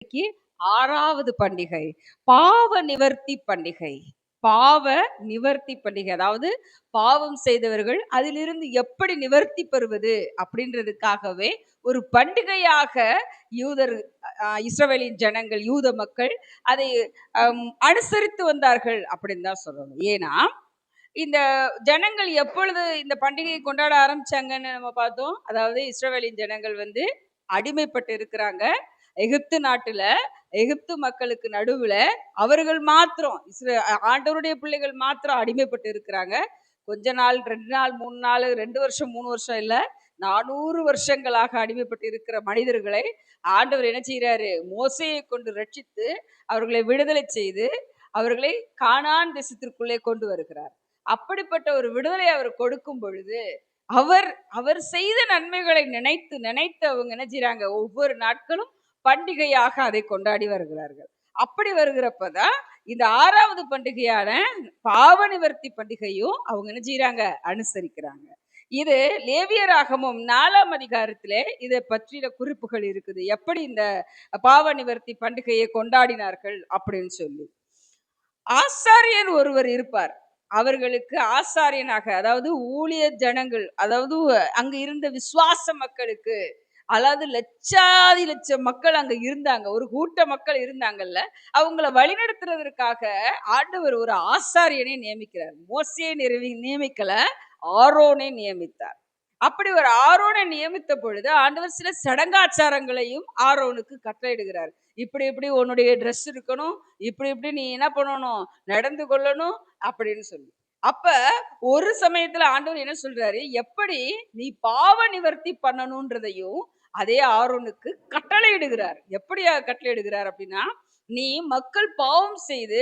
இன்னைக்கு ஆறாவது பண்டிகை பாவ நிவர்த்தி பண்டிகை. பாவ நிவர்த்தி பண்டிகை, அதாவது பாவம் செய்தவர்கள் அதிலிருந்து எப்படி நிவர்த்தி பெறுவது அப்படின்றதுக்காகவே ஒரு பண்டிகையாக யூதர் இஸ்ரவேலின் ஜனங்கள், யூத மக்கள் அதை அனுசரித்து வந்தார்கள் அப்படின்னு தான் சொல்லணும். ஏன்னா இந்த ஜனங்கள் எப்பொழுது இந்த பண்டிகையை கொண்டாட ஆரம்பிச்சாங்கன்னு நம்ம பார்த்தோம். அதாவது இஸ்ரவேலின் ஜனங்கள் வந்து அடிமைப்பட்டு இருக்கிறாங்க எகிப்து நாட்டுல. எகிப்து மக்களுக்கு நடுவுல அவர்கள் மாத்திரம் ஆண்டவருடைய பிள்ளைகள் மாத்திரம் அடிமைப்பட்டு இருக்கிறாங்க. கொஞ்ச நாள், 2 நாள், 3 நாள், 2 வருஷம், 3 வருஷம் இல்ல, 400 வருஷங்களாக அடிமைப்பட்டு இருக்கிற மனிதர்களை ஆண்டவர் என்ன செய்யறாரு? மோசையை கொண்டு ரட்சித்து அவர்களை விடுதலை செய்து அவர்களை கானான் தேசத்திற்குள்ளே கொண்டு வருகிறார். அப்படிப்பட்ட ஒரு விடுதலை அவர் கொடுக்கும் பொழுது அவர் அவர் செய்த நன்மைகளை நினைத்து நினைத்து அவங்க என்ன செய்றாங்க? ஒவ்வொரு நாட்களும் பண்டிகையாக அதை கொண்டாடி வருகிறார்கள். அப்படி வருகிறப்பதான் இந்த ஆறாவது பண்டிகையான பாவ நிவர்த்தி பண்டிகையும் அவங்க என்ன செய்றாங்க? அனுசரிக்கிறாங்க. இது லேவியராகமம் 4ஆம் அதிகாரத்திலே இதை பற்றின குறிப்புகள் இருக்குது. எப்படி இந்த பாவ நிவர்த்தி பண்டிகையை கொண்டாடினார்கள் அப்படின்னு சொல்லி. ஆசாரியர் ஒருவர் இருப்பார். அவர்களுக்கு ஆசாரியனாக, அதாவது ஊழிய ஜனங்கள், அதாவது அங்க இருந்த விசுவாச மக்களுக்கு, அதாவது லட்சாதி லட்சம் மக்கள் அங்க இருந்தாங்க. ஒரு கூட்ட மக்கள் இருந்தாங்கல்ல. அவங்கள வழிநடத்துறதற்காக ஆண்டவர் ஒரு ஆசாரியனை நியமிக்கிறார். மோசேயை நியமிக்கல, ஆரோனை நியமித்தார். அப்படி ஒரு ஆரோனை நியமித்த பொழுது ஆண்டவர் சில சடங்காச்சாரங்களையும் ஆரோனுக்கு கட்டளையிடுகிறார். இப்படி இப்படி உன்னுடைய ட்ரெஸ் இருக்கணும், இப்படி இப்படி நீ என்ன பண்ணணும், நடந்து கொள்ளணும் அப்படின்னு சொல்லி. அப்ப ஒரு சமயத்துல ஆண்டவர் என்ன சொல்றாரு? எப்படி நீ பாவ நிவர்த்தி பண்ணணும்ன்றதையும் அதே ஆரோனுக்கு கட்டளையிடுகிறார். எப்படியா கட்டளையிடுகிறார் அப்படின்னா, நீ மக்கள் பாவம் செய்து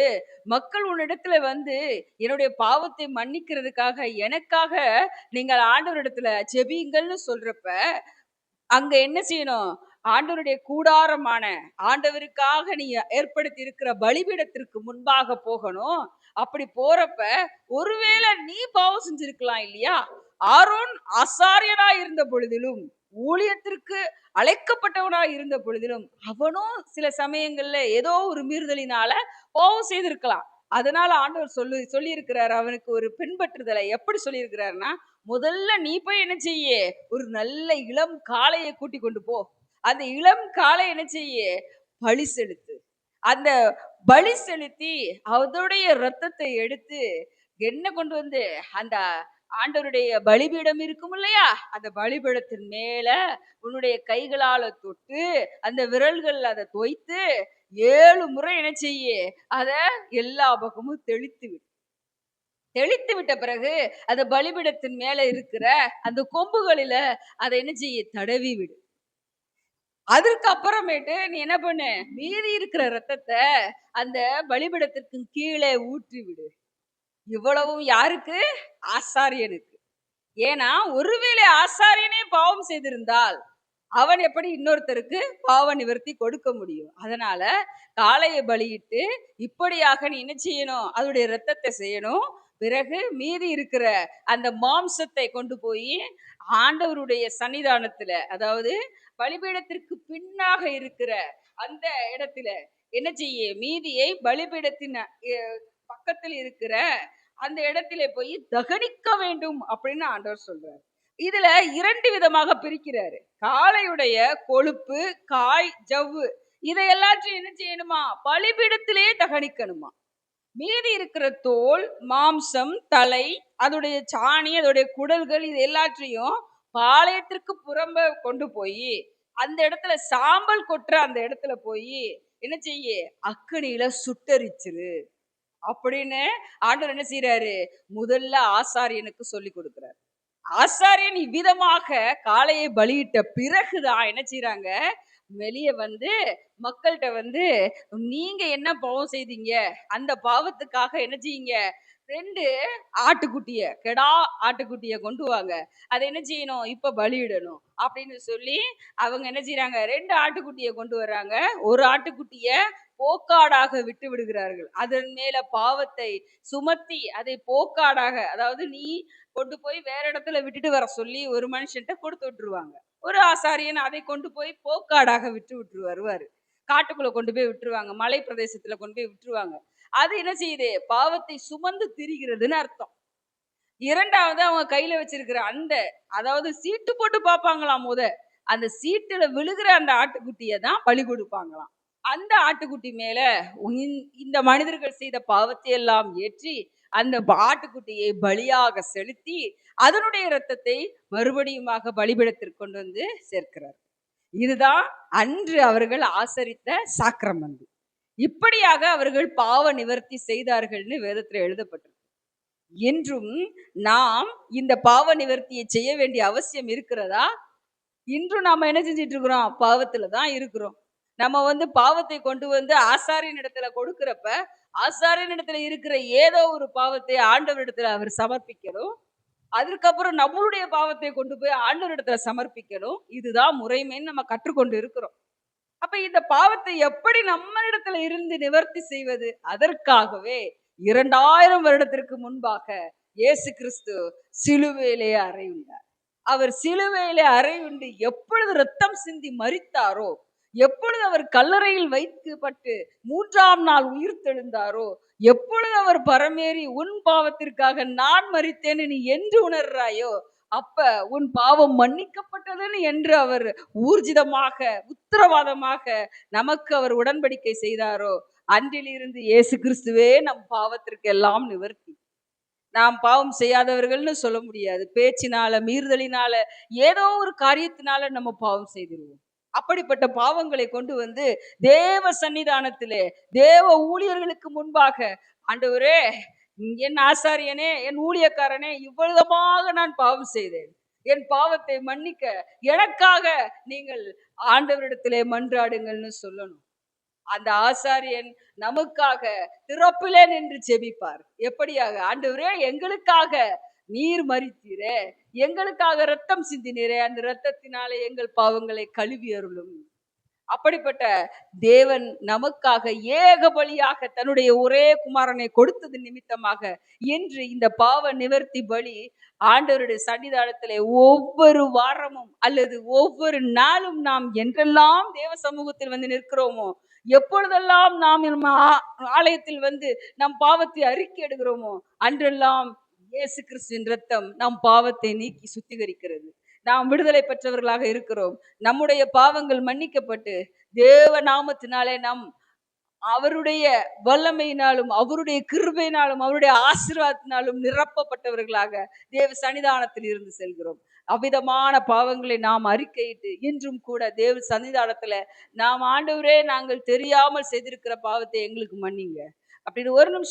மக்கள் உன்னிடத்துல வந்து என்னுடைய பாவத்தை மன்னிக்கிறதுக்காக எனக்காக நீங்கள் ஆண்டவரிடத்துல ஜெபியுங்கள்னு சொல்றப்ப அங்க என்ன செய்யணும்? ஆண்டவருடைய கூடாரமான ஆண்டவருக்காக நீ ஏற்படுத்தி இருக்கிற பலிபீடத்திற்கு முன்பாக போகணும். அப்படி போறப்ப ஒருவேளை நீ பாவம் செஞ்சிருக்கலாம் இல்லையா? ஆரோன் ஆசாரியனா இருந்த பொழுதிலும், ஊழியத்திற்கு அழைக்கப்பட்டவனா இருந்த பொழுதிலும், அவனும் சில சமயங்கள்ல ஏதோ ஒரு மீறுதலினால பாவம் செய்திருக்கலாம். அதனால ஆண்டவர் சொல்லி இருக்கிறார் அவனுக்கு ஒரு பின்பற்றுதலை. எப்படி சொல்லி இருக்கிறார்னா, முதல்ல நீ போய் என்ன செய்ய? ஒரு நல்ல இளம் காளையை கூட்டி கொண்டு போ. அந்த இளம் காளை என்ன செய்ய? பலி செலுத்து. அந்த பலி செலுத்தி அதோடைய ரத்தத்தை எடுத்து என்ன கொண்டு வந்து அந்த ஆண்டவருடைய பலிபீடம் இருக்கும் இல்லையா? அந்த பலிபீடத்தின் மேல உன்னுடைய கைகளால தொட்டு அந்த விரல்கள் அதை தோய்த்து 7 முறை என்ன செய்ய? அத எல்லா பக்கமும் தெளித்து விட்ட பிறகு அந்த பலிபீடத்தின் மேல இருக்கிற அந்த கொம்புகளில அதை என்ன செய்ய? தடவி விடு. அதற்கு அப்புறமேட்டு நீ என்ன பண்ணு? மீதி இருக்கிற ரத்தத்தை அந்த பலிபீடத்திற்கு கீழே ஊற்றி விடு. இவ்வளவும் யாருக்கு? ஆசாரியனுக்கு. ஏன்னா ஒருவேளை ஆசாரியனே பாவம் செய்திருந்தால் அவன் எப்படி இன்னொருத்தருக்கு பாவ நிவர்த்தி கொடுக்க முடியும்? அதனால காளையை பலியிட்டு இப்படியாக நீ என்ன செய்யணும்? அதோடைய ரத்தத்தை செய்யணும். பிறகு மீதி இருக்கிற அந்த மாம்சத்தை கொண்டு போய் ஆண்டவருடைய சன்னிதானத்துல, அதாவது பலிபீடத்திற்கு பின்னாக இருக்கிற அந்த இடத்துல என்ன செய்ய? மீதியை பலிபீடத்தின் பக்கத்தில் இருக்கிற அந்த இடத்திலே போய் தகனிக்க வேண்டும் அப்படின்னு ஆண்டவர் சொல்றார். இதுல 2 விதமாக பிரிக்கிறாரு. காளையுடைய கொழுப்பு, காய், ஜவ்வு இதை எல்லாத்தையும் என்ன செய்யணுமா? பலிபீடத்திலே தகனிக்கணுமா. மீதி இருக்கிற தோல், மாம்சம், தலை, அதோடைய சாணி, அதோடைய குடல்கள் இது எல்லாத்தையும் பாளையத்திற்கு புறம்ப கொண்டு போய் அந்த இடத்துல சாம்பல் கொட்டுற அந்த இடத்துல போய் என்ன செய்ய? அக்கினியில சுட்டரிச்சிரு அப்படின்னு ஆண்டவர் என்ன செய்யறாரு? முதல்ல ஆசாரியனுக்கு சொல்லி கொடுக்கிறார். ஆசாரியன் இவ்விதமாக காளையை பலியிட்ட பிறகுதான் என்ன செய்றாங்க? வெளிய வந்து மக்கள்கிட்ட வந்து, நீங்க என்ன பாவம் செய்தீங்க? அந்த பாவத்துக்காக என்ன செய்யுங்க? 2 ஆட்டுக்குட்டிய, கெடா ஆட்டுக்குட்டிய கொண்டு வாங்க. அதை என்ன செய்யணும்? இப்ப பலியிடணும் அப்படின்னு சொல்லி அவங்க என்ன செய்றாங்க? 2 ஆட்டுக்குட்டிய கொண்டு வர்றாங்க. ஒரு ஆட்டுக்குட்டிய போக்காடாக விட்டு விடுகிறார்கள். அதன் மேல பாவத்தை சுமத்தி அதை போக்காடாக, அதாவது நீ கொண்டு போய் வேற இடத்துல விட்டுட்டு வர சொல்லி ஒரு மனுஷன்ட்ட கொடுத்து விட்டுருவாங்க. ஒரு ஆசாரியன் அதை கொண்டு போய் போக்காடாக விட்டு விட்டு வருவாரு. காட்டுக்குள்ள கொண்டு போய் விட்டுருவாங்க. மலை பிரதேசத்துல கொண்டு போய் விட்டுருவாங்க. அது என்ன செய்யுது? பாவத்தை சுமந்து திரிகிறதுன்னு அர்த்தம். 2வது அவங்க கையில வச்சிருக்கிற அதாவது சீட்டு போட்டு பார்ப்பாங்களாம் மொத. அந்த சீட்டுல விழுகிற அந்த ஆட்டுக்குட்டிய தான் பலி கொடுப்பாங்களாம். அந்த ஆட்டுக்குட்டி மேல இந்த மனிதர்கள் செய்த பாவத்தை எல்லாம் ஏற்றி, அந்த ஆட்டுக்குட்டியை பலியாக செலுத்தி, அதனுடைய இரத்தத்தை மறுபடியுமாக பலிபீடத்திற்கு கொண்டு வந்து சேர்க்கிறார். இதுதான் அன்று அவர்கள் ஆசரித்த சாக்கிரமந்து. இப்படியாக அவர்கள் பாவ நிவர்த்தி செய்தார்கள்னு வேதத்துல எழுதப்பட்டிருக்கு. இன்றும் நாம் இந்த பாவ நிவர்த்தியை செய்ய வேண்டிய அவசியம் இருக்கிறதா? இன்றும் நாம என்ன செஞ்சுட்டு இருக்கிறோம்? பாவத்துல தான் இருக்கிறோம். நம்ம பாவத்தை கொண்டு வந்து ஆசாரியன் இடத்துல கொடுக்கிறப்ப, ஆசாரியன் இடத்துல இருக்கிற ஏதோ ஒரு பாவத்தை ஆண்டவரிடத்துல அவர் சமர்ப்பிக்கணும். அதுக்கப்புறம் நம்மளுடைய பாவத்தை கொண்டு போய் ஆண்டவரிடத்துல சமர்ப்பிக்கணும். இதுதான் முறைமைன்னு நம்ம கற்றுக்கொண்டு இருக்கிறோம். அப்ப இந்த பாவத்தை எப்படி நம்மளிடத்துல இருந்து நிவர்த்தி செய்வது? அதற்காகவே 2000 வருடத்திற்கு முன்பாக இயேசு கிறிஸ்து சிலுவையிலே அறையுண்டார். அவர் சிலுவையிலே அறையுண்டு எப்பொழுது ரத்தம் சிந்தி மரித்தாரோ, எப்பொழுது அவர் கல்லறையில் வைக்கப்பட்டு 3ஆம் நாள் உயிர் தெழுந்தாரோ, எப்பொழுது அவர் பரமேறி உன் பாவத்திற்காக நான் மரித்தேன்னு நீ என்று உணர்றாயோ, அப்ப உன் பாவம் மன்னிக்கப்பட்டதுன்னு என்று அவர் ஊர்ஜிதமாக உத்தரவாதமாக நமக்கு அவர் உடன்படிக்கை செய்தாரோ, அன்றிலிருந்து இயேசு கிறிஸ்துவே நம் பாவத்திற்கு எல்லாம் நிவர்த்தி. நாம் பாவம் செய்யாதவர்கள்னு சொல்ல முடியாது. பேச்சினால, மீறுதலினால, ஏதோ ஒரு காரியத்தினால நம்ம பாவம் செய்திருவோம். அப்படிப்பட்ட பாவங்களை கொண்டு வந்து தேவ சன்னிதானத்திலே, தேவ ஊழியர்களுக்கு முன்பாக, ஆண்டவரே, என் ஆசாரியனே, என் ஊழியக்காரனே, இவ்வளவுமாக நான் பாவம் செய்தேன். என் பாவத்தை மன்னிக்க எனக்காக நீங்கள் ஆண்டவரிடத்திலே மன்றாடுங்கள்னு சொல்லணும். அந்த ஆசாரியன் நமக்காக திறப்பிலே நின்று ஜெபிப்பார். எப்படியாக? ஆண்டவரே, எங்களுக்காக நீர் மரித்தீரே, எங்களுக்காக ரத்தம் சிந்தினீரே, அந்த ரத்தத்தினாலே எங்கள் பாவங்களை கழுவி அருளும். அப்படிப்பட்ட தேவன் நமக்காக ஏக பலியாக தன்னுடைய ஒரே குமாரனை கொடுத்தது நிமித்தமாக இன்று இந்த பாவ நிவர்த்தி பலி ஆண்டவருடைய சன்னிதானத்திலே ஒவ்வொரு வாரமும் அல்லது ஒவ்வொரு நாளும் நாம் என்றெல்லாம் தேவ சமூகத்தில் வந்து நிற்கிறோமோ, எப்பொழுதெல்லாம் நாம் நம்ம ஆலயத்தில் வந்து நம் பாவத்தை அறிக்கை எடுக்கிறோமோ, அன்றெல்லாம் இயேசு கிறிஸ்துவின் ரத்தம் நம் பாவத்தை நீக்கி சுத்திகரிக்கிறது. நாம் விடுதலை பெற்றவர்களாக இருக்கிறோம். நம்முடைய பாவங்கள் மன்னிக்கப்பட்டு தேவ நாமத்தினாலே நாம் அவருடைய வல்லமையினாலும் அவருடைய கிருபையினாலும் அவருடைய ஆசீர்வாதத்தினாலும் நிரப்பப்பட்டவர்களாக தேவ சன்னிதானத்தில் இருந்து செல்கிறோம். அவ்விதமான பாவங்களை நாம் அறிக்கையிட்டு இன்றும் கூட தேவ சன்னிதானத்துல நாம், ஆண்டவரே, நாங்கள் தெரியாமல் செய்திருக்கிற பாவத்தை எங்களுக்கு மன்னிங்க அப்படின்னு ஒரு நிமிஷம்